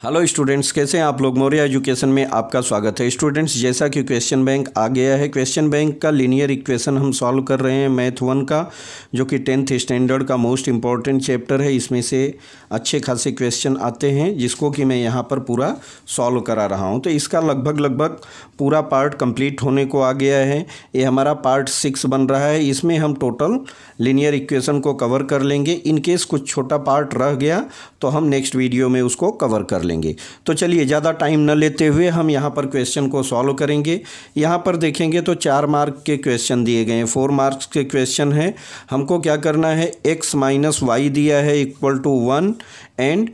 Hello students, कैसे हैं आप लोग। मौर्य एजुकेशन में आपका स्वागत है। स्टूडेंट्स, जैसा कि क्वेश्चन बैंक आ गया है, क्वेश्चन बैंक का लीनियर इक्वेशन हम सॉल्व कर रहे हैं मैथ 1 का, जो कि 10th स्टैंडर्ड का मोस्ट इम्पॉर्टेंट चैप्टर है। इसमें से अच्छे खासे क्वेश्चन आते हैं जिसको कि मैं यहाँ पर पूरा सॉल्व करा रहा हूँ। तो इसका लगभग पूरा पार्ट कंप्लीट होने को आ गया है। ये हमारा पार्ट 6 बन रहा है। इसमें हम टोटल लीनियर इक्वेशन को कवर कर लेंगे। इन केस कुछ छोटा पार्ट रह गया तो हम नेक्स्ट वीडियो में उसको कवर कर लेंगे। तो चलिए ज़्यादा टाइम न लेते हुए हम यहाँ पर क्वेश्चन को सॉल्व करेंगे। यहाँ पर देखेंगे तो 4 मार्क के क्वेश्चन दिए गए हैं, 4 मार्क्स के क्वेश्चन हैं। हमको क्या करना है, x माइनस वाई दिया है equal to 1 and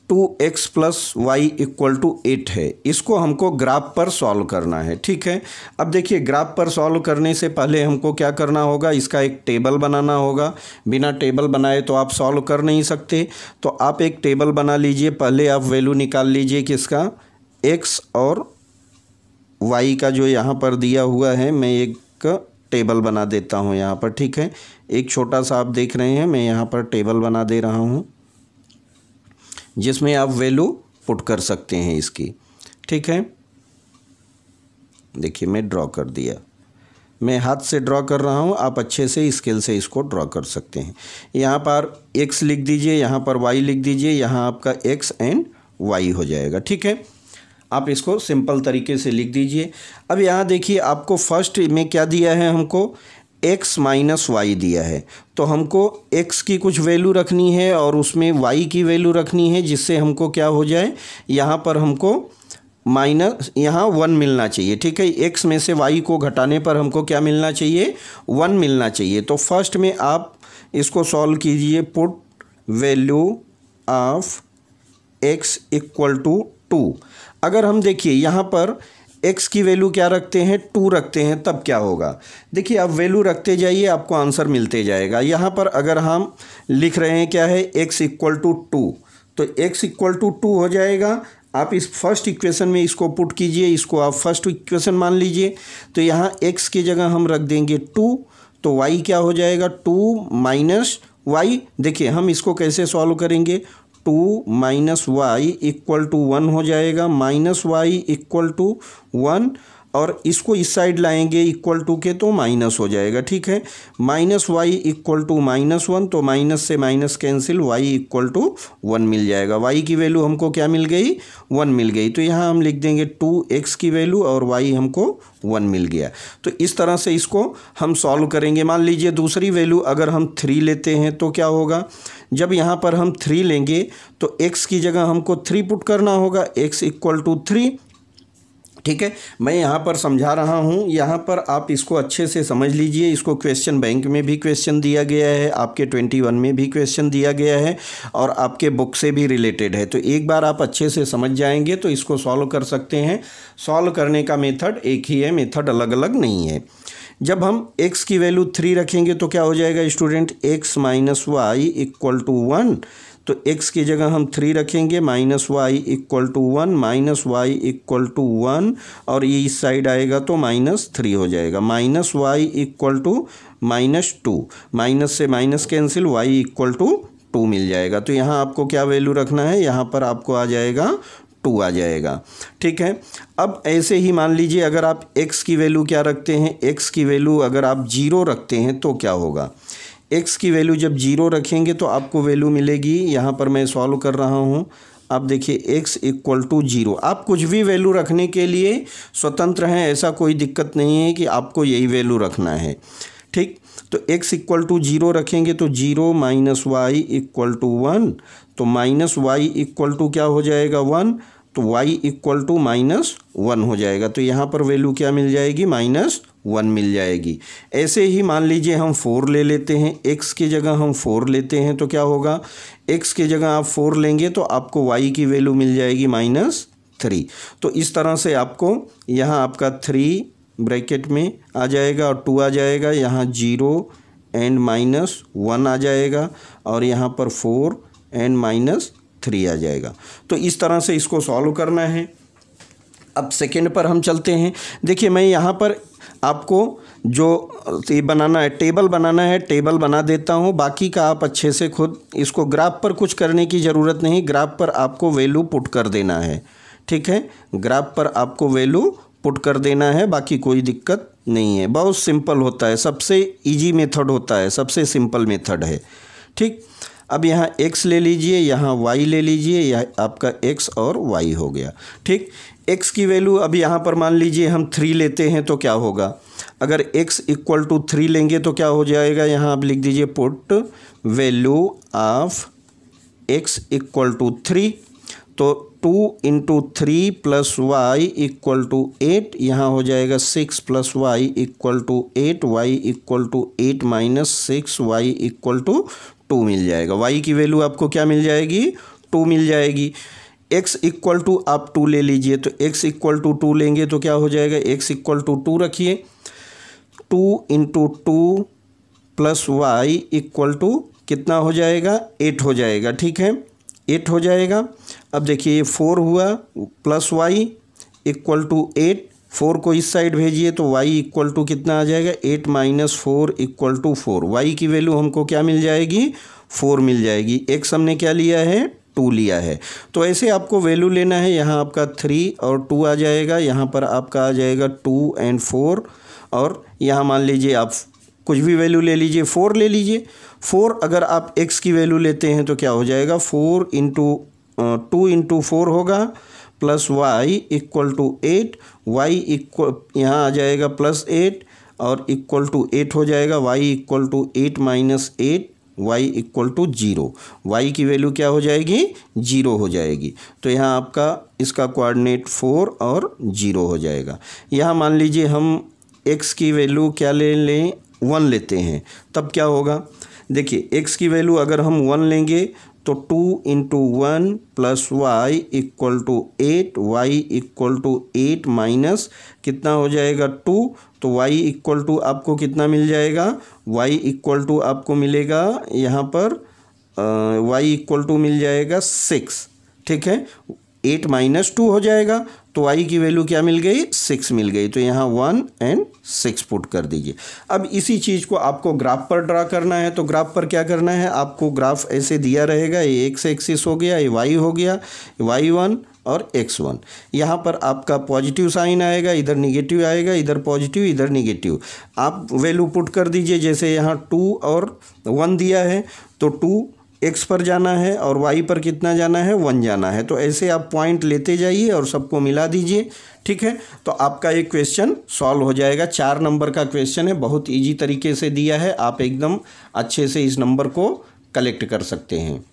2x plus y equal to 8 है। इसको हमको ग्राफ पर सॉल्व करना है। ठीक है, अब देखिए ग्राफ पर सॉल्व करने से पहले हमको क्या करना होगा, इसका एक टेबल बनाना होगा। बिना टेबल बनाए तो आप सॉल्व कर नहीं सकते। तो आप एक टेबल बना लीजिए। पहले आप वैल्यू निकाल लीजिए किसका, x और y का जो यहाँ पर दिया हुआ है। मैं एक टेबल बना देता हूँ यहाँ पर। ठीक है, एक छोटा सा आप देख रहे हैं, मैं यहाँ पर टेबल बना दे रहा हूँ जिसमें आप वैल्यू पुट कर सकते हैं इसकी। ठीक है, देखिए मैं ड्रॉ कर दिया। मैं हाथ से ड्रॉ कर रहा हूँ, आप अच्छे से स्केल से इसको ड्रॉ कर सकते हैं। यहाँ पर x लिख दीजिए, यहाँ पर y लिख दीजिए, यहाँ आपका x एंड y हो जाएगा। ठीक है, आप इसको सिंपल तरीके से लिख दीजिए। अब यहाँ देखिए आपको फर्स्ट में क्या दिया है, हमको x माइनस वाई दिया है। तो हमको x की कुछ वैल्यू रखनी है और उसमें y की वैल्यू रखनी है, जिससे हमको क्या हो जाए, यहाँ पर हमको माइनस यहाँ 1 मिलना चाहिए। ठीक है, x में से y को घटाने पर हमको क्या मिलना चाहिए, 1 मिलना चाहिए। तो फर्स्ट में आप इसको सॉल्व कीजिए। Put value of x equal to 2। अगर हम देखिए यहाँ पर x की वैल्यू क्या रखते हैं, 2 रखते हैं, तब क्या होगा, देखिए आप वैल्यू रखते जाइए, आपको आंसर मिलते जाएगा। यहाँ पर अगर हम लिख रहे हैं क्या है, x इक्वल टू 2, तो x इक्वल टू 2 हो जाएगा। आप इस फर्स्ट इक्वेशन में इसको पुट कीजिए, इसको आप फर्स्ट इक्वेशन मान लीजिए। तो यहाँ x की जगह हम रख देंगे 2, तो y क्या हो जाएगा, 2 माइनस वाई। देखिए हम इसको कैसे सॉल्व करेंगे, 2 माइनस वाई इक्वल टू 1 हो जाएगा, माइनस वाई इक्वल टू 1, और इसको इस साइड लाएंगे इक्वल टू के, तो माइनस हो जाएगा। ठीक है, माइनस वाई इक्वल टू -1, तो माइनस से minus cancel, y equal to 1 मिल जाएगा। वाई की वैल्यू हमको क्या मिल गई, 1 मिल गई। तो यहाँ हम लिख देंगे 2x की वैल्यू और y हमको 1 मिल गया। तो इस तरह से इसको हम सॉल्व करेंगे। मान लीजिए दूसरी वैल्यू अगर हम 3 लेते हैं तो क्या होगा, जब यहाँ पर हम 3 लेंगे तो x की जगह हमको 3 पुट करना होगा, x इक्वल टू 3। ठीक है, मैं यहाँ पर समझा रहा हूँ, यहाँ पर आप इसको अच्छे से समझ लीजिए। इसको क्वेश्चन बैंक में भी क्वेश्चन दिया गया है, आपके 21 में भी क्वेश्चन दिया गया है और आपके बुक से भी रिलेटेड है। तो एक बार आप अच्छे से समझ जाएंगे तो इसको सॉल्व कर सकते हैं। सॉल्व करने का मेथड एक ही है, मेथड अलग अलग नहीं है। जब हम x की वैल्यू 3 रखेंगे तो क्या हो जाएगा student, x minus y equal to 1। तो x की जगह हम 3 रखेंगे, minus y equal to 1, minus y equal to 1, और ये इस साइड आएगा तो -3 हो जाएगा। Minus y equal to -2, minus से minus cancel, y equal to 2 मिल जाएगा। तो यहाँ आपको क्या वैल्यू रखना है, यहाँ पर आपको आ जाएगा 2 आ जाएगा। ठीक है, अब ऐसे ही मान लीजिए अगर आप x की वैल्यू क्या रखते हैं, x की वैल्यू अगर आप 0 रखते हैं तो क्या होगा, x की वैल्यू जब 0 रखेंगे तो आपको वैल्यू मिलेगी, यहाँ पर मैं सॉल्व कर रहा हूँ। आप देखिए x इक्वल टू 0। आप कुछ भी वैल्यू रखने के लिए स्वतंत्र हैं, ऐसा कोई दिक्कत नहीं है कि आपको यही वैल्यू रखना है। ठीक, तो x इक्वल टू 0 रखेंगे तो 0 माइनस वाई इक्वल टू 1, तो माइनस वाई इक्वल टू क्या हो जाएगा, 1, तो y इक्वल टू -1 हो जाएगा। तो यहाँ पर वैल्यू क्या मिल जाएगी, -1 मिल जाएगी। ऐसे ही मान लीजिए हम 4 ले लेते हैं, x की जगह हम 4 लेते हैं तो क्या होगा, x की जगह आप 4 लेंगे तो आपको y की वैल्यू मिल जाएगी -3। तो इस तरह से आपको यहाँ आपका 3 ब्रैकेट में आ जाएगा और 2 आ जाएगा, यहाँ 0 एंड -1 आ जाएगा और यहाँ पर 4 एंड -3 आ जाएगा। तो इस तरह से इसको सॉल्व करना है। अब सेकेंड पर हम चलते हैं। देखिए मैं यहाँ पर आपको जो ये बनाना है, टेबल बनाना है, टेबल बना देता हूँ। बाकी का आप अच्छे से खुद, इसको ग्राफ पर कुछ करने की ज़रूरत नहीं, ग्राफ पर आपको वैल्यू पुट कर देना है, ठीक है। ग्राफ पर आपको वैल्यू पुट कर देना है, बाकी कोई दिक्कत नहीं है। बहुत सिंपल होता है, सबसे इजी मेथड होता है, सबसे सिंपल मेथड है, ठीक। अब यहाँ x ले लीजिए, यहाँ y ले लीजिए, यह आपका x और y हो गया, ठीक। x की वैल्यू अब यहाँ पर मान लीजिए हम 3 लेते हैं तो क्या होगा, अगर x इक्वल टू 3 लेंगे तो क्या हो जाएगा, यहाँ आप लिख दीजिए put value of x equal to 3, तो 2 into 3 plus y equal to 8, यहाँ हो जाएगा 6 plus y equal to 8, y equal to 8 minus 6, y equal to 2 मिल जाएगा। y की वैल्यू आपको क्या मिल जाएगी, 2 मिल जाएगी। x इक्वल टू आप 2 ले लीजिए, तो x इक्वल टू 2 लेंगे तो क्या हो जाएगा, x इक्वल टू 2 रखिए, 2 into 2 plus y equal to कितना हो जाएगा, 8 हो जाएगा, ठीक है, 8 हो जाएगा। अब देखिए ये 4 हुआ प्लस वाई इक्वल टू 8, 4 को इस साइड भेजिए तो y इक्वल टू कितना आ जाएगा, 8 माइनस 4 इक्वल टू 4। y की वैल्यू हमको क्या मिल जाएगी, 4 मिल जाएगी। x हमने क्या लिया है, 2 लिया है। तो ऐसे आपको वैल्यू लेना है, यहाँ आपका 3 और 2 आ जाएगा, यहाँ पर आपका आ जाएगा 2 एंड 4, और यहाँ मान लीजिए आप कुछ भी वैल्यू ले लीजिए, 4 ले लीजिए। 4 अगर आप x की वैल्यू लेते हैं तो क्या हो जाएगा, 4 इंटू 2 इंटू 4 होगा plus y equal to 8, y equal यहाँ आ जाएगा प्लस 8 और इक्वल टू 8 हो जाएगा, y equal to 8 minus 8, y equal to 0। Y की वैल्यू क्या हो जाएगी, 0 हो जाएगी। तो यहाँ आपका इसका कोऑर्डिनेट 4 और 0 हो जाएगा। यहाँ मान लीजिए हम x की वैल्यू क्या ले लें, 1 लेते हैं, तब क्या होगा, देखिए x की वैल्यू अगर हम 1 लेंगे तो 2 into 1 plus y equal to 8, y equal to 8 minus कितना हो जाएगा 2, तो y इक्वल टू आपको कितना मिल जाएगा, y इक्वल टू आपको मिलेगा यहाँ पर y इक्वल टू मिल जाएगा 6, ठीक है, 8 माइनस 2 हो जाएगा, तो y की वैल्यू क्या मिल गई, 6 मिल गई। तो यहाँ 1 एंड 6 पुट कर दीजिए। अब इसी चीज़ को आपको ग्राफ पर ड्रा करना है, तो ग्राफ पर क्या करना है, आपको ग्राफ ऐसे दिया रहेगा, ये x एक्सिस हो गया, ये y हो गया, y1 और x1। यहाँ पर आपका पॉजिटिव साइन आएगा, इधर निगेटिव आएगा, इधर पॉजिटिव इधर निगेटिव। आप वैल्यू पुट कर दीजिए, जैसे यहाँ 2 और 1 दिया है तो 2 x पर जाना है और y पर कितना जाना है, 1 जाना है। तो ऐसे आप पॉइंट लेते जाइए और सबको मिला दीजिए, ठीक है। तो आपका एक क्वेश्चन सॉल्व हो जाएगा। 4 नंबर का क्वेश्चन है, बहुत इजी तरीके से दिया है, आप एकदम अच्छे से इस नंबर को कलेक्ट कर सकते हैं।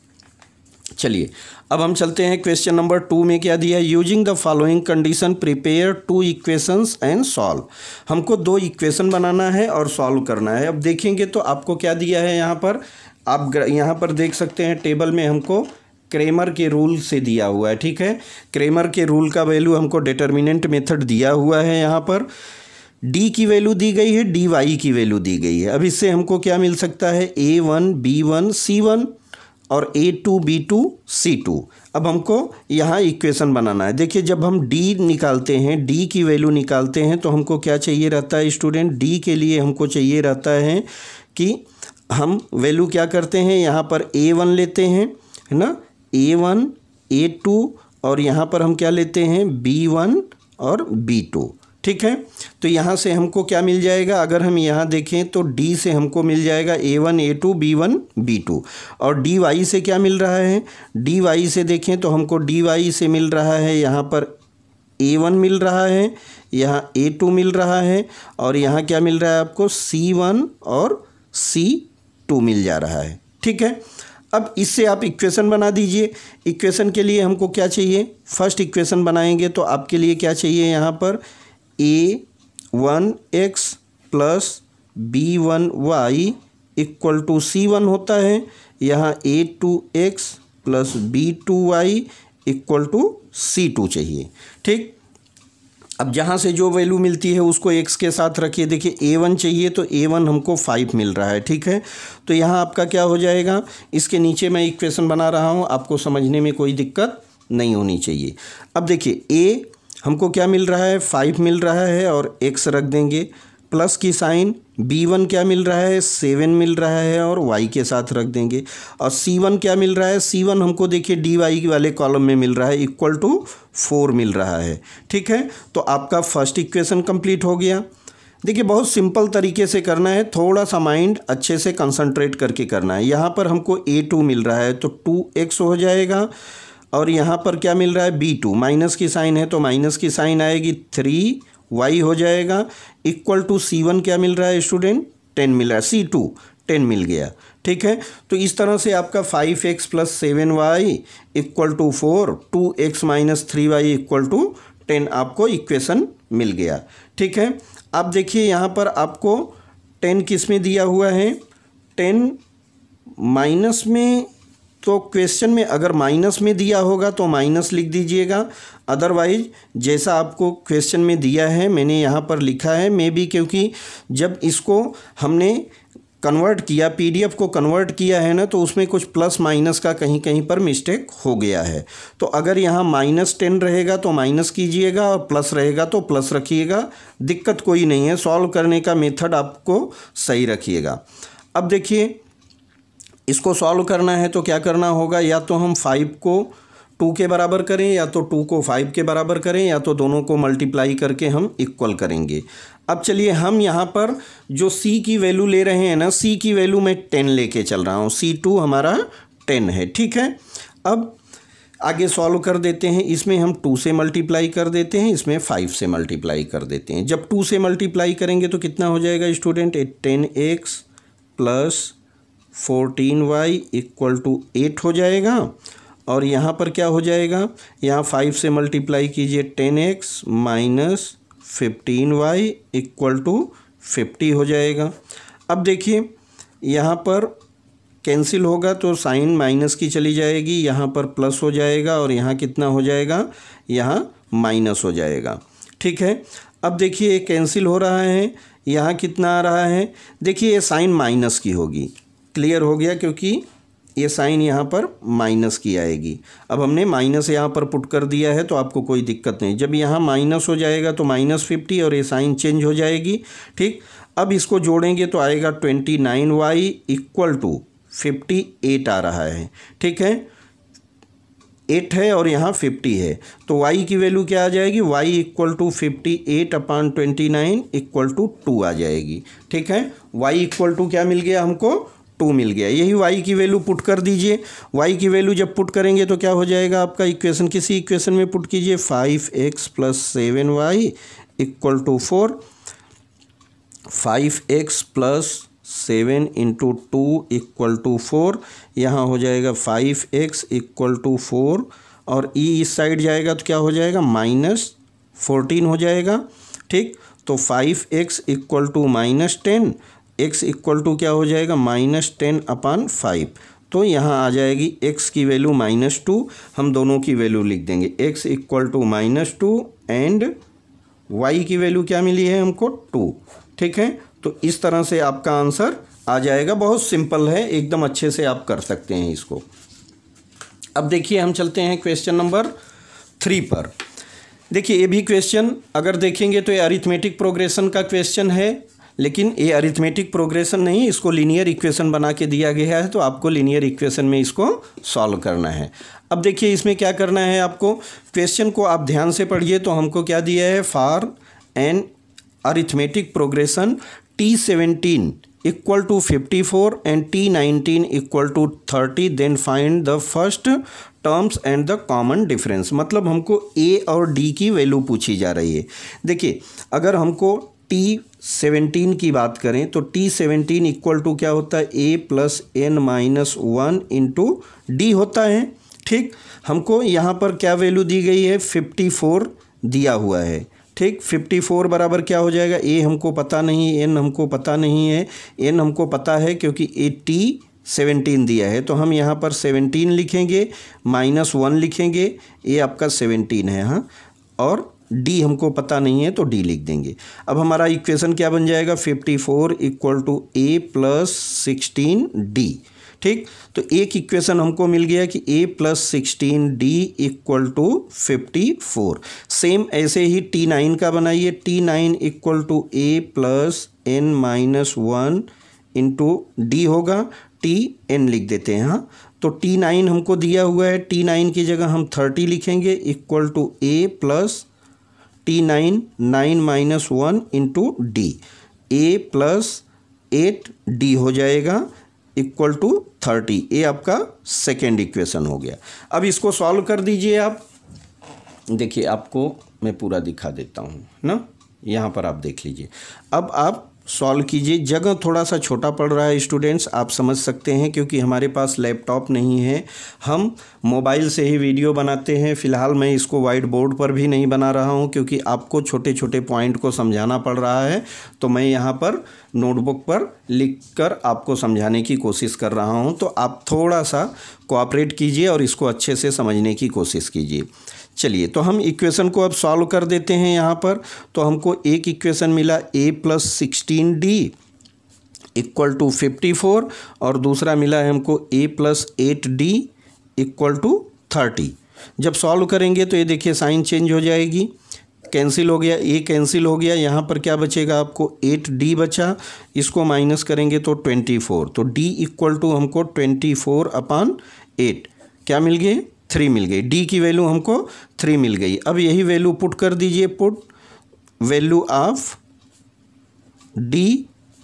चलिए अब हम चलते हैं क्वेश्चन नंबर 2 में क्या दिया है, using the following condition prepare 2 equations and solve. हमको 2 इक्वेशन बनाना है और सॉल्व करना है। अब देखेंगे तो आपको क्या दिया है, यहाँ पर आप यहाँ पर देख सकते हैं टेबल में हमको क्रेमर के रूल से दिया हुआ है, ठीक है। क्रेमर के रूल का वैल्यू हमको डिटर्मिनेंट मेथड दिया हुआ है, यहाँ पर d की वैल्यू दी गई है, dy की वैल्यू दी गई है। अब इससे हमको क्या मिल सकता है, a1 b1 c1 और a2 b2 c2। अब हमको यहाँ इक्वेशन बनाना है। देखिए जब हम d निकालते हैं, d की वैल्यू निकालते हैं तो हमको क्या चाहिए रहता है स्टूडेंट, d के लिए हमको चाहिए रहता है कि हम वैल्यू क्या करते हैं, यहाँ पर a1 लेते हैं, है ना, a1 a2 और यहाँ पर हम क्या लेते हैं, b1 और b2, ठीक है। तो यहाँ से हमको क्या मिल जाएगा, अगर हम यहाँ देखें तो d से हमको मिल जाएगा a1 a2 b1 b2, और dy से क्या मिल रहा है, dy से देखें तो हमको dy से मिल रहा है, यहाँ पर a1 मिल रहा है, यहाँ a2 मिल रहा है, और यहाँ क्या मिल रहा है आपको c1 और c2 मिल जा रहा है, ठीक है। अब इससे आप इक्वेशन बना दीजिए। इक्वेशन के लिए हमको क्या चाहिए, फर्स्ट इक्वेशन बनाएंगे तो आपके लिए क्या चाहिए, यहाँ पर a1x plus b1y equal to c1 होता है, यहाँ a2x plus b2y equal to c2 चाहिए, ठीक। अब जहाँ से जो वैल्यू मिलती है उसको x के साथ रखिए। देखिए a1 चाहिए तो a1 हमको 5 मिल रहा है, ठीक है। तो यहाँ आपका क्या हो जाएगा, इसके नीचे मैं इक्वेशन बना रहा हूँ, आपको समझने में कोई दिक्कत नहीं होनी चाहिए। अब देखिए a हमको क्या मिल रहा है, 5 मिल रहा है और x रख देंगे, प्लस की साइन b1 क्या मिल रहा है 7 मिल रहा है और y के साथ रख देंगे, और c1 क्या मिल रहा है c1 हमको देखिए dy वाले कॉलम में मिल रहा है इक्वल टू 4 मिल रहा है। ठीक है, तो आपका फर्स्ट इक्वेशन कंप्लीट हो गया। देखिए बहुत सिंपल तरीके से करना है, थोड़ा सा माइंड अच्छे से कंसंट्रेट करके करना है। यहाँ पर हमको a2 मिल रहा है तो 2x हो जाएगा, और यहाँ पर क्या मिल रहा है b2, माइनस की साइन है तो माइनस की साइन आएगी 3y हो जाएगा, इक्वल टू c1 क्या मिल रहा है स्टूडेंट 10 मिल रहा है, c2 10 मिल गया। ठीक है, तो इस तरह से आपका 5x plus 7y equal to 4, 2x minus 3y equal to 10 आपको इक्वेशन मिल गया। ठीक है, अब देखिए यहाँ पर आपको 10 किस में दिया हुआ है, 10 माइनस में, तो क्वेश्चन में अगर माइनस में दिया होगा तो माइनस लिख दीजिएगा, अदरवाइज जैसा आपको क्वेश्चन में दिया है मैंने यहाँ पर लिखा है। मे बी क्योंकि जब इसको हमने कन्वर्ट किया, पीडीएफ को कन्वर्ट किया है ना, तो उसमें कुछ प्लस माइनस का कहीं कहीं पर मिस्टेक हो गया है। तो अगर यहाँ -10 रहेगा तो माइनस कीजिएगा और प्लस रहेगा तो प्लस रखिएगा, दिक्कत कोई नहीं है। सॉल्व करने का मेथड आपको सही रखिएगा। अब देखिए इसको सॉल्व करना है तो क्या करना होगा, या तो हम 5 को 2 के बराबर करें, या तो 2 को 5 के बराबर करें, या तो दोनों को मल्टीप्लाई करके हम इक्वल करेंगे। अब चलिए हम यहाँ पर जो c की वैल्यू ले रहे हैं ना, c की वैल्यू मैं 10 लेके चल रहा हूँ, c2 हमारा 10 है। ठीक है, अब आगे सॉल्व कर देते हैं। इसमें हम 2 से मल्टीप्लाई कर देते हैं, इसमें 5 से मल्टीप्लाई कर देते हैं। जब 2 से मल्टीप्लाई करेंगे तो कितना हो जाएगा student, 10x plus 14y equal to 8 हो जाएगा, और यहाँ पर क्या हो जाएगा, यहाँ 5 से मल्टीप्लाई कीजिए, 10x minus 15y equal to 50 हो जाएगा। अब देखिए यहाँ पर कैंसिल होगा तो साइन माइनस की चली जाएगी, यहाँ पर प्लस हो जाएगा, और यहाँ कितना हो जाएगा, यहाँ माइनस हो जाएगा। ठीक है, अब देखिए ये कैंसिल हो रहा है, यहाँ कितना आ रहा है, देखिए ये साइन माइनस की होगी, क्लियर हो गया, क्योंकि ये साइन यहाँ पर माइनस की आएगी। अब हमने माइनस यहाँ पर पुट कर दिया है तो आपको कोई दिक्कत नहीं। जब यहाँ माइनस हो जाएगा तो -50 और ये साइन चेंज हो जाएगी। ठीक, अब इसको जोड़ेंगे तो आएगा 29y इक्वल टू 58 आ रहा है। ठीक है, 8 है और यहाँ 50 है, तो y की वैल्यू क्या आ जाएगी, y equal to 58/29 equal to 2 आ जाएगी। ठीक है, y इक्वल टू क्या मिल गया हमको, 2 मिल गया। यही y की वैल्यू पुट कर दीजिए। y की वैल्यू जब पुट करेंगे तो क्या हो जाएगा आपका इक्वेशन, किसी इक्वेशन में पुट कीजिए, 5x plus 7y equal to 4, 5x plus 7 into 2 equal to 4, यहाँ हो जाएगा 5x इक्वल टू 4, और e इस साइड जाएगा तो क्या हो जाएगा, -14 हो जाएगा। ठीक, तो 5x equal to -10, x equal to क्या हो जाएगा, -10/5, तो यहाँ आ जाएगी x की वैल्यू -2, हम दोनों की वैल्यू लिख देंगे, x equal to -2 and y की वैल्यू क्या मिली है हमको, 2। ठीक है, तो इस तरह से आपका आंसर आ जाएगा। बहुत सिंपल है, एकदम अच्छे से आप कर सकते हैं इसको। अब देखिए हम चलते हैं क्वेश्चन नंबर 3 पर। देखिए ये भी क्वेश्चन अगर देखेंगे तो ये अरिथमेटिक प्रोग्रेशन का क्वेश्चन है, लेकिन ये अरिथमेटिक प्रोग्रेशन नहीं, इसको लीनियर इक्वेशन बना के दिया गया है, तो आपको लीनियर इक्वेशन में इसको सॉल्व करना है। अब देखिए इसमें क्या करना है आपको, क्वेश्चन को आप ध्यान से पढ़िए। तो हमको क्या दिया है, for an arithmetic progression T17 equal to 54 and T19 equal to 30, then find the first terms and the common difference. मतलब हमको a और d की वैल्यू पूछी जा रही है। देखिए अगर हमको T17 की बात करें तो T17 इक्वल टू क्या होता है, a plus n minus 1 into D होता है। ठीक, हमको यहाँ पर क्या वैल्यू दी गई है, 54 दिया हुआ है। ठीक, 54 बराबर क्या हो जाएगा, a हमको पता नहीं, n हमको पता नहीं है, n हमको पता है क्योंकि T17 दिया है, तो हम यहाँ पर 17 लिखेंगे, -1 लिखेंगे, ये आपका 17 है। हाँ, और d हमको पता नहीं है तो d लिख देंगे। अब हमारा इक्वेशन क्या बन जाएगा, 54 equal to a plus 16d। ठीक, तो एक इक्वेशन हमको मिल गया कि a plus 16d equal to 54। Same ऐसे ही T9 का बनाइए, T9 equal to a plus n minus 1 into d होगा, Tn लिख देते हैं। हाँ, तो T9 हमको दिया हुआ है, T9 की जगह हम 30 लिखेंगे equal to a plus T9 9 minus 1 into d, a plus 8d हो जाएगा इक्वल टू 30। ये आपका सेकेंड इक्वेशन हो गया। अब इसको सॉल्व कर दीजिए आप। देखिए आपको मैं पूरा दिखा देता हूँ ना, यहाँ पर आप देख लीजिए। अब आप सॉल्व कीजिए। जगह थोड़ा सा छोटा पड़ रहा है स्टूडेंट्स, आप समझ सकते हैं, क्योंकि हमारे पास लैपटॉप नहीं है, हम मोबाइल से ही वीडियो बनाते हैं। फ़िलहाल मैं इसको वाइट बोर्ड पर भी नहीं बना रहा हूं, क्योंकि आपको छोटे छोटे पॉइंट को समझाना पड़ रहा है। तो मैं यहाँ पर नोटबुक पर लिखकर आपको समझाने की कोशिश कर रहा हूँ। तो आप थोड़ा सा कोऑपरेट कीजिए और इसको अच्छे से समझने की कोशिश कीजिए। चलिए, तो हम इक्वेशन को अब सॉल्व कर देते हैं। यहाँ पर तो हमको एक इक्वेशन मिला a plus 16d equal to 54 और दूसरा मिला है हमको a plus 8d equal to 30। जब सॉल्व करेंगे तो ये देखिए साइन चेंज हो जाएगी, कैंसिल हो गया, a कैंसिल हो गया। यहाँ पर क्या बचेगा आपको 8d बचा, इसको माइनस करेंगे तो 24। तो d इक्वल टू हमको 24/8 क्या मिल गए, 3 मिल गई। d की वैल्यू हमको 3 मिल गई। अब यही वैल्यू पुट कर दीजिए, put value of d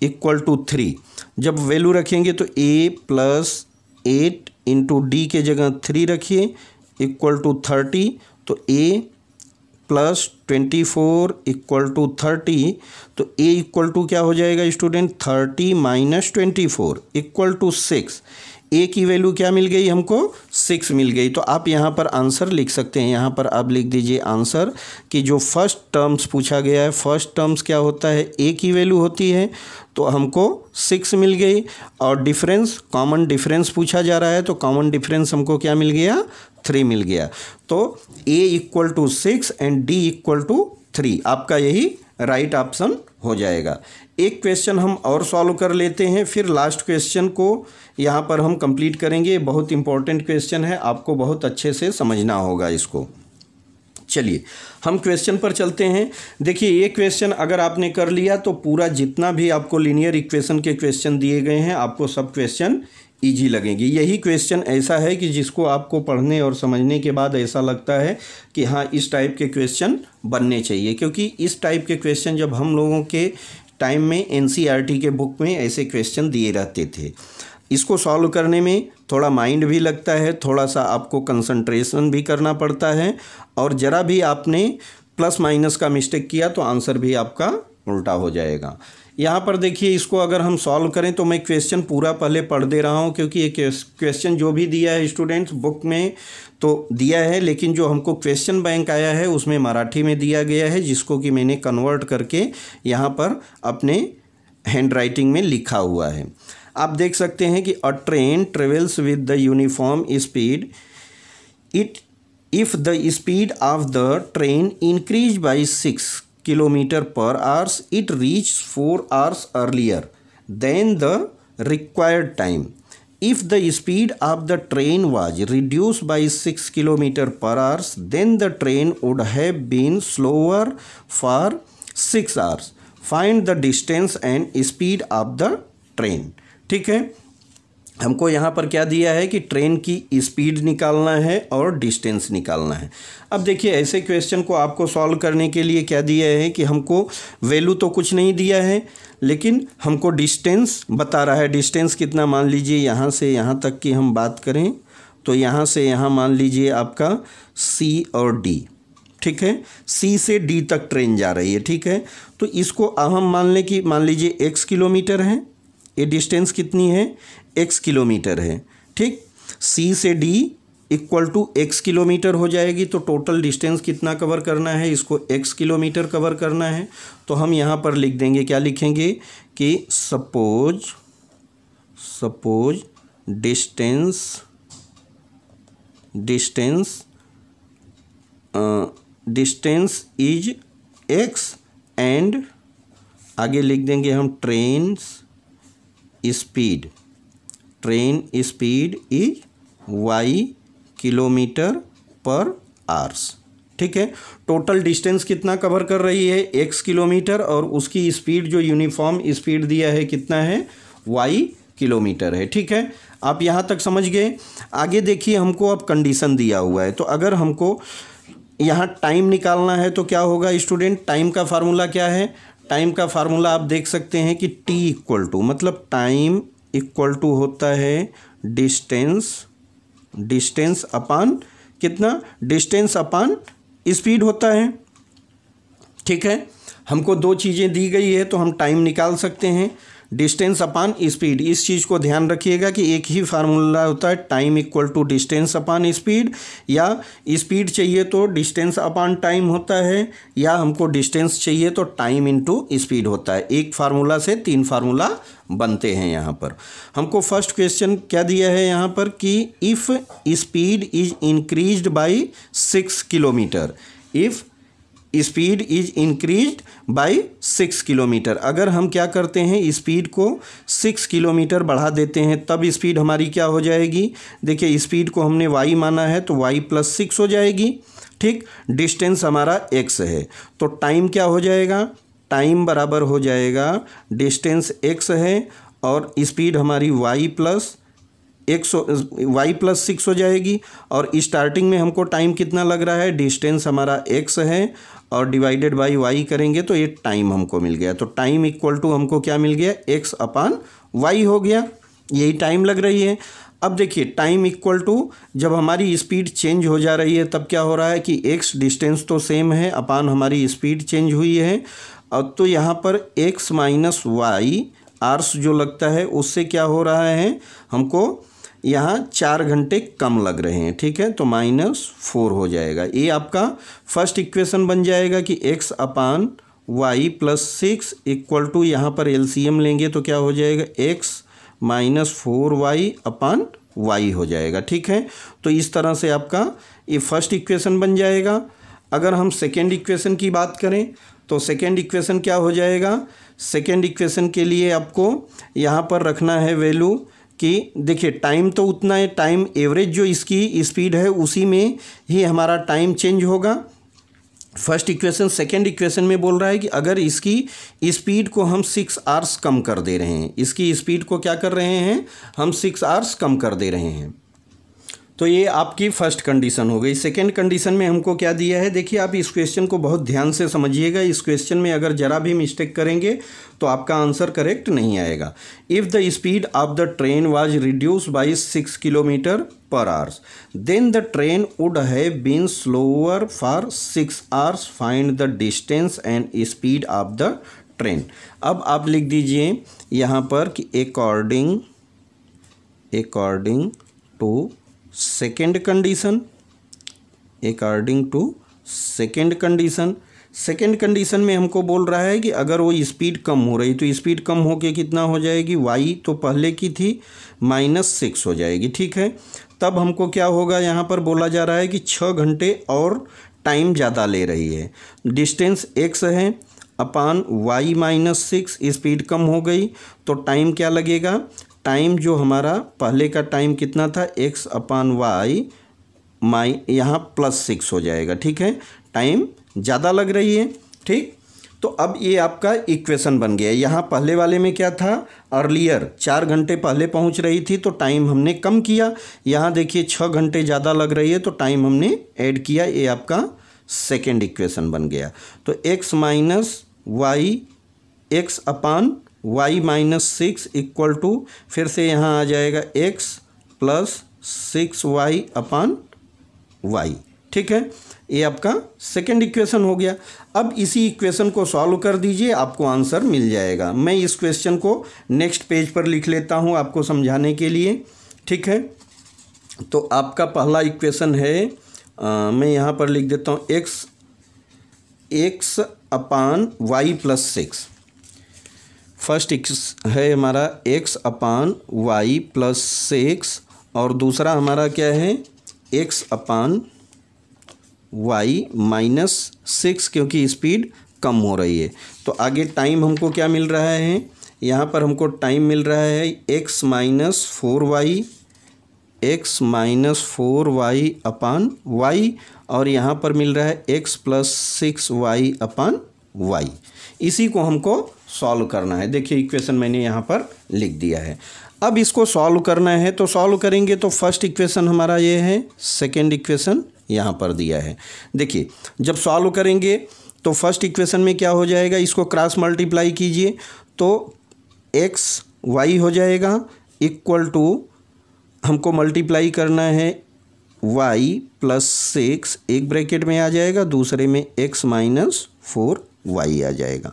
equal to 3। जब वैल्यू रखेंगे तो a प्लस 8 इंटू डी के जगह 3 रखिए इक्वल टू 30। तो a प्लस 24 इक्वल टू 30। तो a इक्वल टू क्या हो जाएगा student, 30 minus 24 equal to 6। a की वैल्यू क्या मिल गई हमको, 6 मिल गई। तो आप यहाँ पर आंसर लिख सकते हैं। यहाँ पर आप लिख दीजिए आंसर कि जो फर्स्ट टर्म्स पूछा गया है, फर्स्ट टर्म्स क्या होता है, a की वैल्यू होती है, तो हमको 6 मिल गई। और डिफरेंस, कॉमन डिफरेंस पूछा जा रहा है, तो कॉमन डिफरेंस हमको क्या मिल गया, 3 मिल गया। तो a equal to 6 and d equal to 3 आपका यही राइट ऑप्शन हो जाएगा। एक क्वेश्चन हम और सॉल्व कर लेते हैं, फिर लास्ट क्वेश्चन को यहाँ पर हम कंप्लीट करेंगे। बहुत इंपॉर्टेंट क्वेश्चन है, आपको बहुत अच्छे से समझना होगा इसको। चलिए हम क्वेश्चन पर चलते हैं। देखिए ये क्वेश्चन अगर आपने कर लिया तो पूरा जितना भी आपको लीनियर इक्वेशन के क्वेश्चन दिए गए हैं, आपको सब क्वेश्चन इजी लगेंगे। यही क्वेश्चन ऐसा है कि जिसको आपको पढ़ने और समझने के बाद ऐसा लगता है कि हाँ इस टाइप के क्वेश्चन बनने चाहिए, क्योंकि इस टाइप के क्वेश्चन जब हम लोगों के टाइम में एनसीईआरटी के बुक में ऐसे क्वेश्चन दिए रहते थे। इसको सॉल्व करने में थोड़ा माइंड भी लगता है, थोड़ा सा आपको कंसंट्रेशन भी करना पड़ता है, और ज़रा भी आपने प्लस माइनस का मिस्टेक किया तो आंसर भी आपका उल्टा हो जाएगा। यहाँ पर देखिए इसको अगर हम सॉल्व करें तो मैं क्वेश्चन पूरा पहले पढ़ दे रहा हूँ, क्योंकि ये क्वेश्चन जो भी दिया है स्टूडेंट्स बुक में तो दिया है, लेकिन जो हमको क्वेश्चन बैंक आया है उसमें मराठी में दिया गया है, जिसको कि मैंने कन्वर्ट करके यहाँ पर अपने हैंड राइटिंग में लिखा हुआ है। आप देख सकते हैं कि अ train travels with the uniform speed if the speed of the train increase by 6 kilometre per hours it reach 4 hours earlier than the required time. If the speed of the train was reduced by 6 kilometer per hour, then the train would have been slower for 6 hours. Find the distance and speed of the train. ठीक है, हमको यहाँ पर क्या दिया है कि train की स्पीड निकालना है और डिस्टेंस निकालना है। अब देखिए ऐसे क्वेश्चन को आपको सॉल्व करने के लिए क्या दिया है कि हमको वैल्यू तो कुछ नहीं दिया है, लेकिन हमको डिस्टेंस बता रहा है। डिस्टेंस कितना, मान लीजिए यहाँ से यहाँ तक की हम बात करें तो यहाँ से यहाँ मान लीजिए आपका C और D, ठीक है, C से D तक ट्रेन जा रही है, ठीक है। तो इसको हम मान लें कि मान लीजिए x किलोमीटर है, ये डिस्टेंस कितनी है, x किलोमीटर है, ठीक। C से D equal to x kilometre हो जाएगी, तो टोटल डिस्टेंस कितना कवर करना है, इसको x किलोमीटर कवर करना है। तो हम यहाँ पर लिख देंगे, क्या लिखेंगे कि suppose distance is x and आगे लिख देंगे हम train train speed is y kilometre per hours. ठीक है, टोटल डिस्टेंस कितना कवर कर रही है, x किलोमीटर, और उसकी स्पीड जो यूनिफॉर्म स्पीड दिया है कितना है, y किलोमीटर है। ठीक है, आप यहाँ तक समझ गए। आगे देखिए, हमको अब कंडीशन दिया हुआ है, तो अगर हमको यहाँ टाइम निकालना है तो क्या होगा स्टूडेंट, टाइम का फार्मूला क्या है, टाइम का फार्मूला आप देख सकते हैं कि t इक्वल टू, मतलब टाइम इक्वल टू होता है डिस्टेंस अपान कितना, डिस्टेंस अपान स्पीड होता है। ठीक है, हमको दो चीज़ें दी गई है तो हम टाइम निकाल सकते हैं, डिस्टेंस अपान स्पीड। इस चीज़ को ध्यान रखिएगा कि एक ही फार्मूला होता है, time equal to distance upon speed, या स्पीड चाहिए तो डिस्टेंस अपान टाइम होता है, या हमको डिस्टेंस चाहिए तो टाइम इनटू स्पीड होता है। एक फार्मूला से तीन फार्मूला बनते हैं। यहाँ पर हमको फर्स्ट क्वेश्चन क्या दिया है यहाँ पर कि if speed is increased by 6 kilometre, if speed is increased by 6 kilometre, अगर हम क्या करते हैं स्पीड को 6 किलोमीटर बढ़ा देते हैं तब स्पीड हमारी क्या हो जाएगी। देखिए, स्पीड को हमने y माना है तो y प्लस 6 हो जाएगी। ठीक, डिस्टेंस हमारा x है तो टाइम क्या हो जाएगा, टाइम बराबर हो जाएगा डिस्टेंस x है और स्पीड हमारी y प्लस 6 हो जाएगी। और स्टार्टिंग में हमको टाइम कितना लग रहा है, डिस्टेंस हमारा x है और डिवाइडेड बाई y करेंगे तो ये टाइम हमको मिल गया। तो टाइम इक्वल टू हमको क्या मिल गया, x अपान y हो गया, यही टाइम लग रही है। अब देखिए, टाइम इक्वल टू जब हमारी स्पीड चेंज हो जा रही है तब क्या हो रहा है कि x डिस्टेंस तो सेम है, अपान हमारी स्पीड चेंज हुई है। अब तो यहाँ पर x माइनस वाई आर्स जो लगता है उससे क्या हो रहा है, हमको यहाँ 4 घंटे कम लग रहे हैं। ठीक है, तो -4 हो जाएगा। ये आपका फर्स्ट इक्वेशन बन जाएगा कि x upon y plus 6 equal to, यहाँ पर एलसीएम लेंगे तो क्या हो जाएगा, x माइनस 4y अपान y हो जाएगा। ठीक है, तो इस तरह से आपका ये फर्स्ट इक्वेशन बन जाएगा। अगर हम सेकेंड इक्वेशन की बात करें तो सेकेंड इक्वेशन क्या हो जाएगा, सेकेंड इक्वेशन के लिए आपको यहाँ पर रखना है वैल्यू कि देखिए टाइम तो उतना है, टाइम एवरेज जो इसकी स्पीड है उसी में ही हमारा टाइम चेंज होगा। फर्स्ट इक्वेशन सेकेंड इक्वेशन में बोल रहा है कि अगर इसकी स्पीड को हम 6 आवर्स कम कर दे रहे हैं, इसकी स्पीड को क्या कर रहे हैं, हम 6 आवर्स कम कर दे रहे हैं, तो ये आपकी फर्स्ट कंडीशन हो गई। सेकेंड कंडीशन में हमको क्या दिया है, देखिए आप इस क्वेश्चन को बहुत ध्यान से समझिएगा। इस क्वेश्चन में अगर ज़रा भी मिस्टेक करेंगे तो आपका आंसर करेक्ट नहीं आएगा। If the speed of the train was reduce by 6 kilometre per hours then the train would have been slower for 6 hours, find the distance and speed of the train. अब आप लिख दीजिए यहाँ पर कि according to second condition, according to second condition. Second condition में हमको बोल रहा है कि अगर वो स्पीड कम हो रही तो स्पीड कम होके कितना हो जाएगी, y तो पहले की थी -6 हो जाएगी। ठीक है, तब हमको क्या होगा, यहाँ पर बोला जा रहा है कि 6 घंटे और टाइम ज़्यादा ले रही है, डिस्टेंस x है अपान y -6, स्पीड कम हो गई तो टाइम क्या लगेगा, टाइम जो हमारा पहले का टाइम कितना था, x अपान वाई यहाँ +6 हो जाएगा। ठीक है, टाइम ज़्यादा लग रही है। ठीक, तो अब ये आपका इक्वेशन बन गया। यहाँ पहले वाले में क्या था, अर्लियर 4 घंटे पहले पहुँच रही थी तो टाइम हमने कम किया, यहाँ देखिए 6 घंटे ज़्यादा लग रही है तो टाइम हमने ऐड किया, ये आपका सेकेंड इक्वेशन बन गया। तो x minus y x upon y -6 equal to, फिर से यहाँ आ जाएगा x प्लस 6y अपान y। ठीक है, ये आपका सेकेंड इक्वेशन हो गया। अब इसी इक्वेशन को सॉल्व कर दीजिए, आपको आंसर मिल जाएगा। मैं इस क्वेश्चन को नेक्स्ट पेज पर लिख लेता हूँ आपको समझाने के लिए। ठीक है, तो आपका पहला इक्वेशन है, मैं यहाँ पर लिख देता हूँ x upon y plus 6। First है हमारा x अपान वाई प्लस 6 और दूसरा हमारा क्या है, x अपान वाई -6, क्योंकि स्पीड कम हो रही है। तो आगे टाइम हमको क्या मिल रहा है, यहाँ पर हमको टाइम मिल रहा है x माइनस 4y अपान y, और यहाँ पर मिल रहा है x प्लस 6y अपान y। इसी को हमको सॉल्व करना है। देखिए इक्वेशन मैंने यहाँ पर लिख दिया है। अब इसको सॉल्व करना है तो सॉल्व करेंगे तो फर्स्ट इक्वेशन हमारा ये है, सेकेंड इक्वेशन यहाँ पर दिया है। देखिए जब सॉल्व करेंगे तो फर्स्ट इक्वेशन में क्या हो जाएगा, इसको क्रॉस मल्टीप्लाई कीजिए तो एक्स वाई हो जाएगा इक्वल टू, हमको मल्टीप्लाई करना है y प्लस 6, एक ब्रैकेट में आ जाएगा, दूसरे में x माइनस 4y आ जाएगा।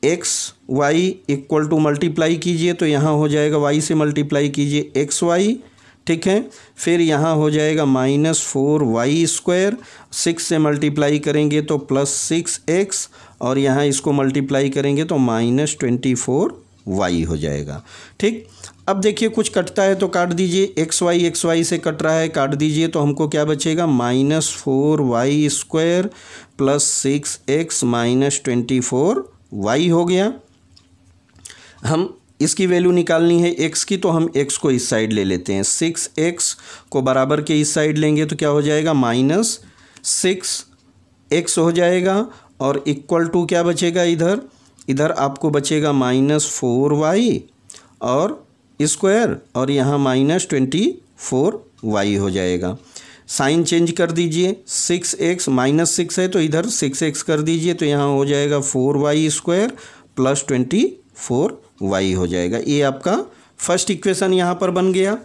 x y equal to multiply कीजिए तो यहाँ हो जाएगा y से मल्टीप्लाई कीजिए एक्स वाई, ठीक है। फिर यहाँ हो जाएगा माइनस 4y स्क्वायर, 6 से मल्टीप्लाई करेंगे तो प्लस 6x, और यहाँ इसको मल्टीप्लाई करेंगे तो माइनस 24y हो जाएगा, ठीक। अब देखिए कुछ कटता है तो काट दीजिए, एक्स वाई से कट रहा है, काट दीजिए तो हमको क्या बचेगा, minus 4y square plus 6x minus 24y हो गया। हम इसकी वैल्यू निकालनी है x की, तो हम x को इस साइड ले लेते हैं, 6x को बराबर के इस साइड लेंगे तो क्या हो जाएगा, माइनस 6x हो जाएगा, और इक्वल टू क्या बचेगा, इधर आपको बचेगा माइनस 4y और स्क्वायर, और यहाँ माइनस 24y हो जाएगा। साइन चेंज कर दीजिए, 6x माइनस 6 है तो इधर 6x कर दीजिए तो यहाँ हो जाएगा 4y स्क्वायर प्लस 24y हो जाएगा। ये आपका फर्स्ट इक्वेशन यहाँ पर बन गया।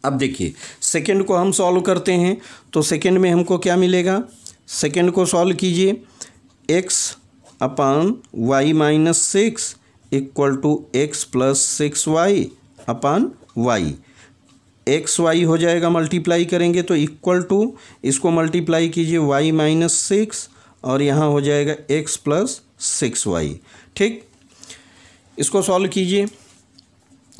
अब देखिए सेकंड को हम सॉल्व करते हैं तो सेकंड में हमको क्या मिलेगा, सेकंड को सॉल्व कीजिए, x upon y minus 6 equal to x plus 6y upon y, x y हो जाएगा, मल्टीप्लाई करेंगे तो इक्वल टू, इसको मल्टीप्लाई कीजिए y माइनस 6 और यहाँ हो जाएगा x प्लस 6y, ठीक। इसको सॉल्व कीजिए,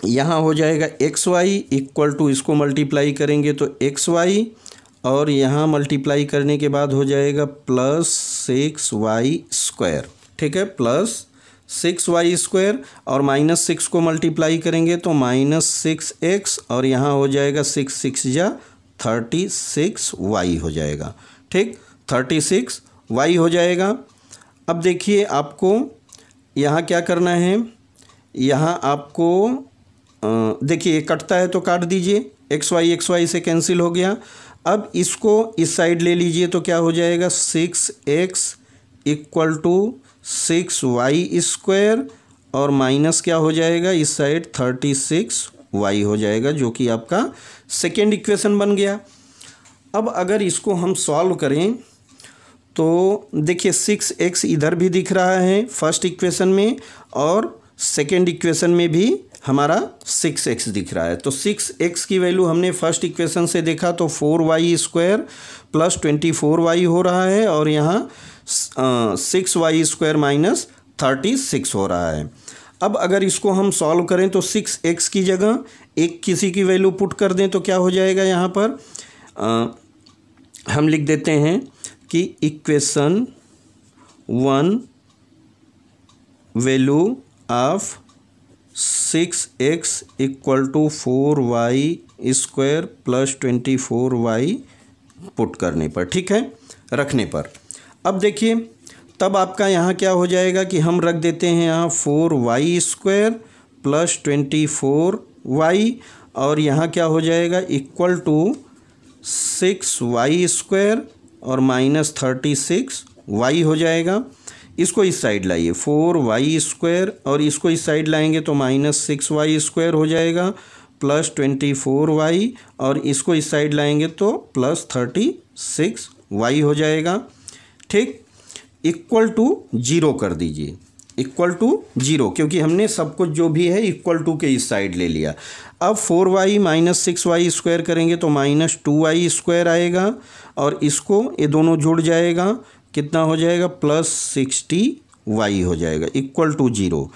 यहाँ हो जाएगा एक्स वाई इक्वल टू, इसको मल्टीप्लाई करेंगे तो एक्स वाई, और यहाँ मल्टीप्लाई करने के बाद हो जाएगा प्लस 6y स्क्वायर, ठीक है, प्लस 6y स्क्वायर, और माइनस 6 को मल्टीप्लाई करेंगे तो माइनस 6x, और यहाँ हो जाएगा 6 जा 36y हो जाएगा, ठीक, 36y हो जाएगा। अब देखिए आपको यहाँ क्या करना है, यहाँ आपको देखिए कटता है तो काट दीजिए, एक्स वाई से कैंसिल हो गया। अब इसको इस साइड ले लीजिए तो क्या हो जाएगा, 6x equal to 6y square, और माइनस क्या हो जाएगा इस साइड 36y हो जाएगा, जो कि आपका सेकेंड इक्वेशन बन गया। अब अगर इसको हम सॉल्व करें तो देखिए 6x इधर भी दिख रहा है फर्स्ट इक्वेशन में, और सेकेंड इक्वेशन में भी हमारा 6x दिख रहा है। तो 6x की वैल्यू हमने फर्स्ट इक्वेशन से देखा तो 4y स्क्वायर प्लस 24y हो रहा है, और यहाँ 6y स्क्वायर माइनस 36 हो रहा है। अब अगर इसको हम सॉल्व करें तो 6x की जगह एक किसी की वैल्यू पुट कर दें तो क्या हो जाएगा, यहाँ पर हम लिख देते हैं कि equation 1 value of 6x equal to 4y square plus 24y put करने पर, ठीक है, रखने पर। अब देखिए तब आपका यहाँ क्या हो जाएगा कि हम रख देते हैं यहाँ 4y स्क्वायर प्लस 24y, और यहाँ क्या हो जाएगा इक्वल टू 6y स्क्वायर और माइनस 36y हो जाएगा। इसको इस साइड लाइए, 4y स्क्वायर, और इसको इस साइड लाएंगे तो माइनस 6y स्क्वायर हो जाएगा प्लस 24y, और इसको इस साइड लाएंगे तो प्लस 36y हो जाएगा, ठीक। इक्वल टू 0 कर दीजिए, इक्वल टू 0, क्योंकि हमने सब कुछ जो भी है इक्वल टू के इस साइड ले लिया। अब 4y माइनस 6y स्क्वायर करेंगे तो माइनस 2y स्क्वायर आएगा, और इसको ये दोनों जुड़ जाएगा, कितना हो जाएगा प्लस 60y हो जाएगा इक्वल टू 0।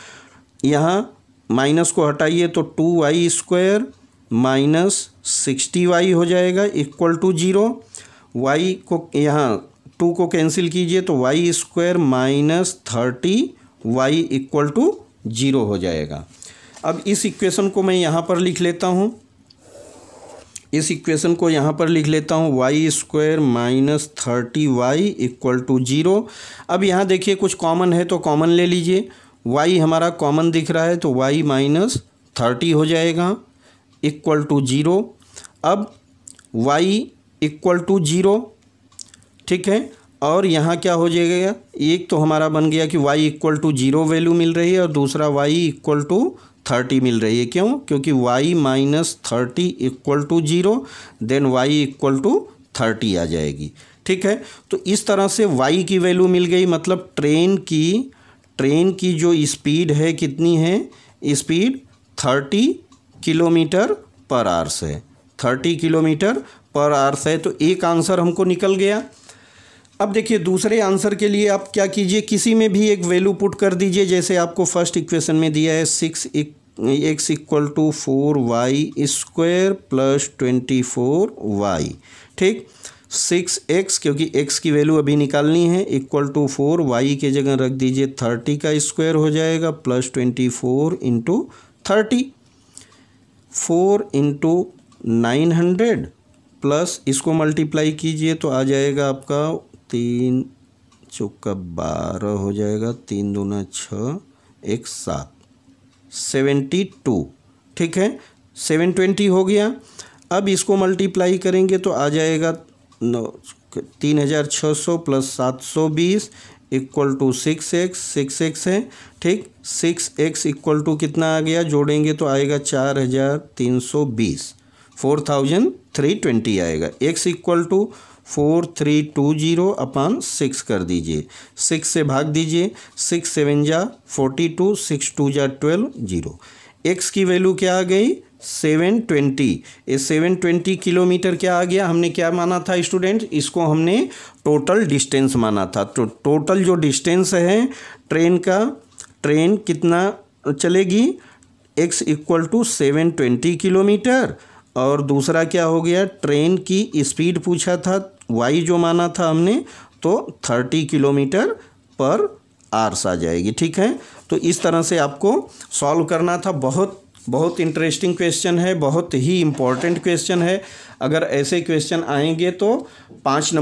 यहाँ माइनस को हटाइए तो 2y स्क्वायर माइनस 60y हो जाएगा इक्वल टू 0। y को यहाँ 2 को कैंसिल कीजिए तो y square minus 30y equal to 0 हो जाएगा। अब इस इक्वेशन को मैं यहाँ पर लिख लेता हूँ, इस इक्वेशन को यहाँ पर लिख लेता हूँ y² minus 30y equal to 0। अब यहाँ देखिए कुछ कॉमन है तो कॉमन ले लीजिए, y हमारा कॉमन दिख रहा है तो y माइनस 30 हो जाएगा इक्वल टू 0। अब y इक्वल टू 0, ठीक है। और यहाँ क्या हो जाएगा, एक तो हमारा बन गया कि y इक्वल टू 0 वैल्यू मिल रही है और दूसरा y इक्वल टू 30 मिल रही है। क्यों? क्योंकि y minus 30 equal to 0, then y equal to 30 आ जाएगी, ठीक है। तो इस तरह से y की वैल्यू मिल गई, मतलब ट्रेन की जो स्पीड है कितनी है, स्पीड 30 किलोमीटर पर आवर्स है, 30 किलोमीटर पर आवर्स है। तो एक आंसर हमको निकल गया। अब देखिए दूसरे आंसर के लिए आप क्या कीजिए, किसी में भी एक वैल्यू पुट कर दीजिए। जैसे आपको फर्स्ट इक्वेशन में दिया है 6x equal to 4y² plus 24y, ठीक। 6x क्योंकि x की वैल्यू अभी निकालनी है इक्वल टू 4, y के जगह रख दीजिए 30 का स्क्वायर हो जाएगा प्लस 24 इंटू 30, 4 इंटू 900 प्लस इसको मल्टीप्लाई कीजिए तो आ जाएगा आपका 3 चौका 12 हो जाएगा, 3 दूना 6 1 7, 72, ठीक है। 720 हो गया। अब इसको मल्टीप्लाई करेंगे तो आ जाएगा 3600 प्लस 720 इक्वल टू 6x है, ठीक। 6x इक्वल टू कितना आ गया, जोड़ेंगे तो आएगा 4320, 4320 आएगा। x इक्वल टू 4320 अपान 6 कर दीजिए, 6 से भाग दीजिए, 6 7 जा 42, 6 2 जा 12, 0। x की वैल्यू क्या आ गई 720। ये 720 किलोमीटर क्या आ गया, हमने क्या माना था स्टूडेंट, इसको हमने टोटल डिस्टेंस माना था। तो टोटल जो डिस्टेंस है ट्रेन कितना चलेगी, x इक्वल टू 720 किलोमीटर। और दूसरा क्या हो गया, ट्रेन की स्पीड पूछा था, y जो माना था हमने तो 30 किलोमीटर पर आवर्स आ जाएगी, ठीक है। तो इस तरह से आपको सॉल्व करना था। बहुत इंटरेस्टिंग क्वेश्चन है, बहुत ही इम्पोर्टेंट क्वेश्चन है। अगर ऐसे क्वेश्चन आएंगे तो 4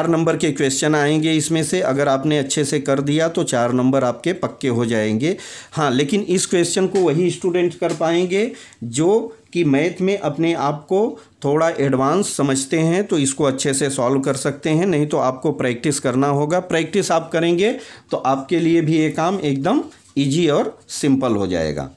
नंबर के क्वेश्चन आएंगे इसमें से। अगर आपने अच्छे से कर दिया तो 4 नंबर आपके पक्के हो जाएंगे। हाँ, लेकिन इस क्वेश्चन को वही स्टूडेंट कर पाएंगे जो कि मैथ में अपने आप को थोड़ा एडवांस समझते हैं, तो इसको अच्छे से सॉल्व कर सकते हैं। नहीं तो आपको प्रैक्टिस करना होगा। प्रैक्टिस आप करेंगे तो आपके लिए भी ये काम एकदम ईजी और सिंपल हो जाएगा।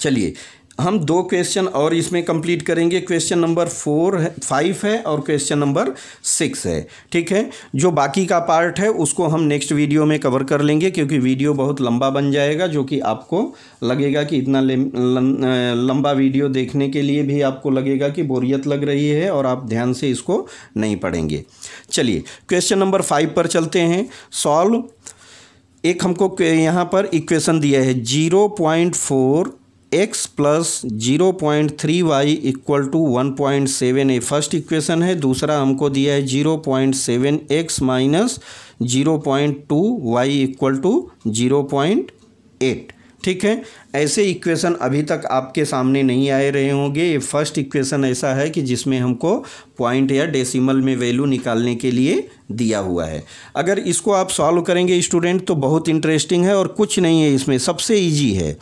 चलिए हम 2 क्वेश्चन और इसमें कंप्लीट करेंगे। क्वेश्चन नंबर 5 है और क्वेश्चन नंबर 6 है, ठीक है। जो बाकी का पार्ट है उसको हम नेक्स्ट वीडियो में कवर कर लेंगे, क्योंकि वीडियो बहुत लंबा बन जाएगा, जो कि आपको लगेगा कि इतना लंबा वीडियो देखने के लिए भी आपको लगेगा कि बोरियत लग रही है और आप ध्यान से इसको नहीं पढ़ेंगे। चलिए क्वेश्चन नंबर 5 पर चलते हैं। सॉल्व एक हमको यहाँ पर इक्वेशन दिया है 0.4x plus 0.3y equal to 1.7 a first equation है। दूसरा हमको दिया है 0.7x minus 0.2y equal to 0.8, ठीक है। ऐसे इक्वेशन अभी तक आपके सामने नहीं आए रहे होंगे। ये फर्स्ट इक्वेशन ऐसा है कि जिसमें हमको पॉइंट या डेसिमल में वैल्यू निकालने के लिए दिया हुआ है। अगर इसको आप सॉल्व करेंगे स्टूडेंट तो बहुत इंटरेस्टिंग है और कुछ नहीं है इसमें, सबसे इजी है।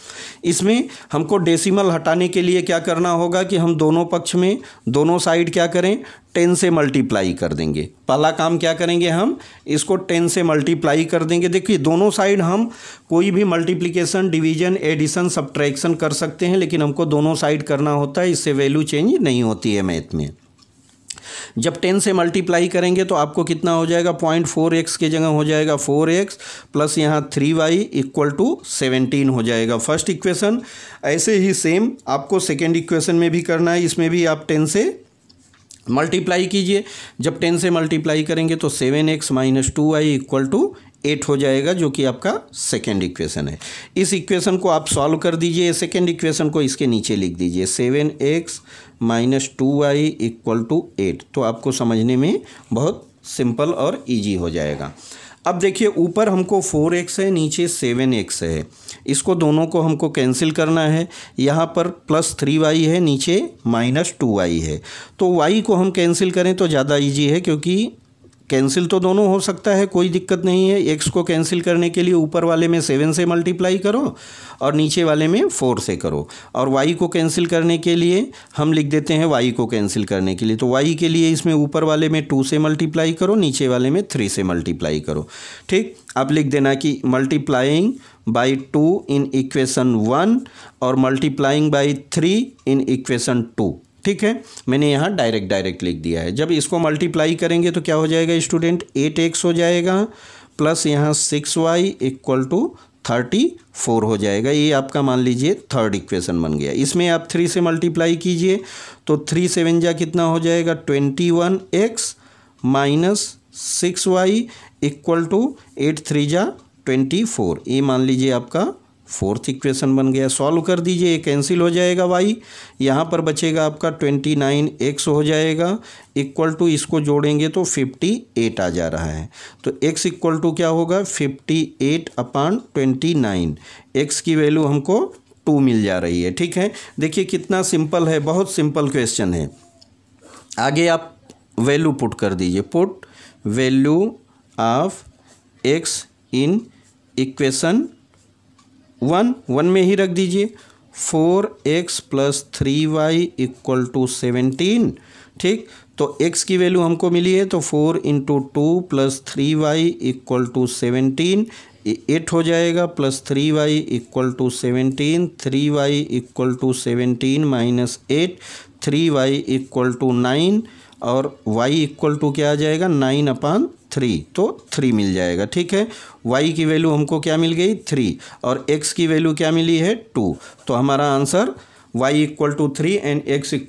इसमें हमको डेसिमल हटाने के लिए क्या करना होगा कि हम दोनों पक्ष में दोनों साइड क्या करें, 10 से मल्टीप्लाई कर देंगे। पहला काम क्या करेंगे, हम इसको 10 से मल्टीप्लाई कर देंगे। देखिए दोनों साइड हम कोई भी मल्टीप्लिकेशन, डिवीजन, एडिशन, सब्ट्रैक्शन कर सकते हैं, लेकिन हमको दोनों साइड करना होता है, इससे वैल्यू चेंज नहीं होती है मैथ में। जब 10 से मल्टीप्लाई करेंगे तो आपको कितना हो जाएगा, 0.4x की जगह हो जाएगा 4x प्लस यहाँ 3y इक्वल टू 17 हो जाएगा फर्स्ट इक्वेशन। ऐसे ही सेम आपको सेकेंड इक्वेशन में भी करना है। इसमें भी आप 10 से मल्टीप्लाई कीजिए। जब 10 से मल्टीप्लाई करेंगे तो 7x minus 2y equal to 8 हो जाएगा, जो कि आपका सेकेंड इक्वेशन है। इस इक्वेशन को आप सॉल्व कर दीजिए। सेकेंड इक्वेशन को इसके नीचे लिख दीजिए 7x minus 2y equal to 8, तो आपको समझने में बहुत सिंपल और इजी हो जाएगा। अब देखिए ऊपर हमको 4x है, नीचे 7x है, इसको दोनों को हमको कैंसिल करना है। यहाँ पर +3y है, नीचे -2y है, तो y को हम कैंसिल करें तो ज़्यादा इजी है, क्योंकि कैंसिल तो दोनों हो सकता है, कोई दिक्कत नहीं है। x को कैंसिल करने के लिए ऊपर वाले में 7 से मल्टीप्लाई करो और नीचे वाले में 4 से करो, और y को कैंसिल करने के लिए हम लिख देते हैं y को कैंसिल करने के लिए, तो y के लिए इसमें ऊपर वाले में 2 से मल्टीप्लाई करो, नीचे वाले में 3 से मल्टीप्लाई करो। ठीक, अब लिख देना कि मल्टीप्लाइंग बाई 2 इन इक्वेशन 1 और मल्टीप्लाइंग बाई 3 इन इक्वेशन 2। ठीक है, मैंने यहाँ डायरेक्ट लिख दिया है। जब इसको मल्टीप्लाई करेंगे तो क्या हो जाएगा स्टूडेंट, 8x हो जाएगा प्लस यहाँ 6y = 34 हो जाएगा। ये आपका मान लीजिए थर्ड इक्वेशन बन गया। इसमें आप 3 से मल्टीप्लाई कीजिए तो 3 7 जा कितना हो जाएगा, 21x माइनस 6y = 8 3 जा 24। ये मान लीजिए आपका फोर्थ इक्वेशन बन गया। सॉल्व कर दीजिए, ये कैंसिल हो जाएगा y, यहाँ पर बचेगा आपका 29x हो जाएगा, = इसको जोड़ेंगे तो 58 आ जा रहा है। तो x = क्या होगा, 58/29। x की वैल्यू हमको 2 मिल जा रही है। ठीक है, देखिए कितना सिंपल है, बहुत सिंपल क्वेश्चन है। आगे आप वैल्यू पुट कर दीजिए, put value of x in equation 1 में ही रख दीजिए। 4x + 3y = 17। ठीक, तो x की वैल्यू हमको मिली है, तो 4 × 2 + 3y = 17, 8 हो जाएगा, plus 3y = 17, 3y = 17 minus 8, 3y = 9 और y = क्या आ जाएगा, 9/3, तो 3 मिल जाएगा। ठीक है, y की वैल्यू हमको क्या मिल गई, 3, और x की वैल्यू क्या मिली है, 2। तो हमारा आंसर y = 3 एंड x =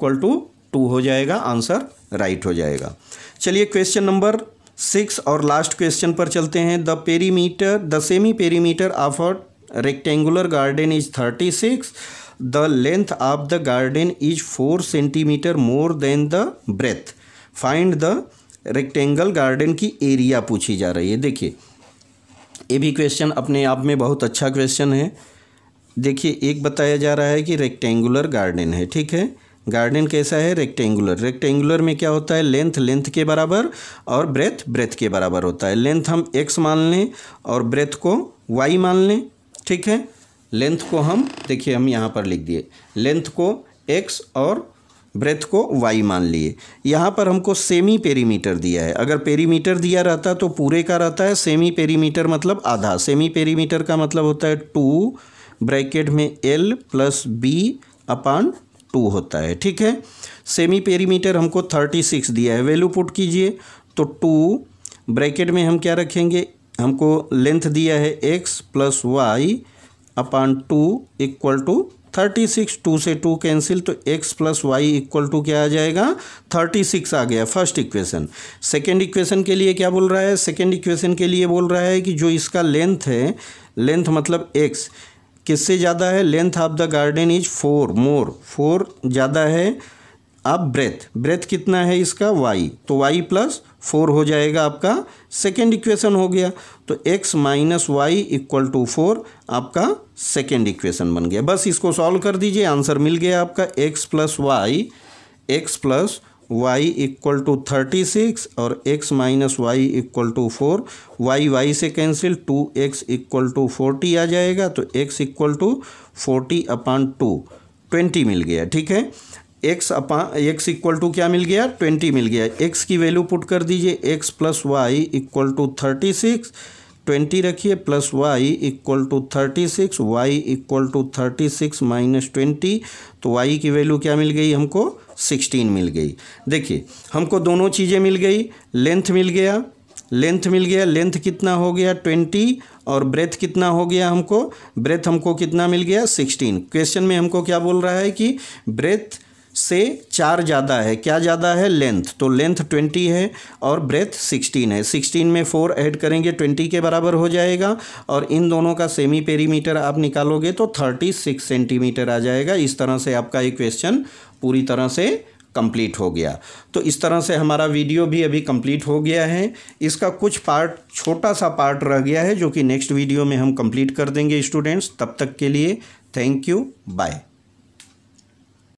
2 हो जाएगा, आंसर राइट हो जाएगा। चलिए क्वेश्चन नंबर 6 और लास्ट क्वेश्चन पर चलते हैं। The semi perimeter of a rectangular garden is 36। The length of the garden is 4 centimetre more than the breadth. Find the rectangle garden की एरिया पूछी जा रही है। देखिए ये भी क्वेश्चन अपने आप में बहुत अच्छा क्वेश्चन है। देखिए एक बताया जा रहा है कि रेक्टेंगुलर गार्डन है। ठीक है, गार्डन कैसा है, रेक्टेंगुलर में क्या होता है, लेंथ के बराबर और ब्रेथ के बराबर होता है। लेंथ हम x मान लें और ब्रेथ को y मान लें। ठीक है, लेंथ को हम देखिए हम यहाँ पर लिख दिए, लेंथ को x और ब्रेथ को y मान लिए। यहाँ पर हमको सेमी पेरीमीटर दिया है। अगर पेरीमीटर दिया रहता तो पूरे का रहता है, सेमी पेरीमीटर मतलब आधा। सेमी पेरीमीटर का मतलब होता है 2 ब्रैकेट में L + B/2 होता है। ठीक है, सेमी पेरीमीटर हमको 36 दिया है। वैल्यू पुट कीजिए तो 2 ब्रैकेट में हम क्या रखेंगे, हमको लेंथ दिया है x + y/2 = 36। 2 से 2 कैंसिल, तो x + y = क्या आ जाएगा, 36 आ गया फर्स्ट इक्वेशन। सेकेंड इक्वेशन के लिए क्या बोल रहा है, सेकेंड इक्वेशन के लिए बोल रहा है कि जो इसका लेंथ है, लेंथ मतलब x किससे ज़्यादा है, length of the garden is 4 ज़्यादा है। अब ब्रेथ कितना है इसका, y, तो y + 4 हो जाएगा आपका सेकेंड इक्वेशन हो गया। तो x - y = 4 आपका सेकेंड इक्वेशन बन गया। बस इसको सॉल्व कर दीजिए, आंसर मिल गया आपका। x + y = 36 और x - y = 4, y से कैंसिल, 2x = 40 आ जाएगा। तो x = 40/2, 20 मिल गया। ठीक है, x = क्या मिल गया, 20 मिल गया। x की वैल्यू पुट कर दीजिए, x + y = 36, 20 रखिए, प्लस y = 36, y = 36 माइनस 20, तो y की वैल्यू क्या मिल गई हमको, 16 मिल गई। देखिए हमको दोनों चीज़ें मिल गई, लेंथ मिल गया, लेंथ कितना हो गया 20, और ब्रेथ कितना हो गया हमको, ब्रेथ हमको कितना मिल गया 16। क्वेश्चन में हमको क्या बोल रहा है कि ब्रेथ से 4 ज़्यादा है, क्या ज़्यादा है, लेंथ, तो लेंथ 20 है और ब्रेथ 16 है। 16 में 4 ऐड करेंगे 20 के बराबर हो जाएगा, और इन दोनों का सेमी पेरीमीटर आप निकालोगे तो 36 सेंटीमीटर आ जाएगा। इस तरह से आपका ये क्वेश्चन पूरी तरह से कंप्लीट हो गया। तो इस तरह से हमारा वीडियो भी अभी कंप्लीट हो गया है। इसका कुछ पार्ट, छोटा सा पार्ट रह गया है जो कि नेक्स्ट वीडियो में हम कंप्लीट कर देंगे स्टूडेंट्स। तब तक के लिए थैंक यू, बाय।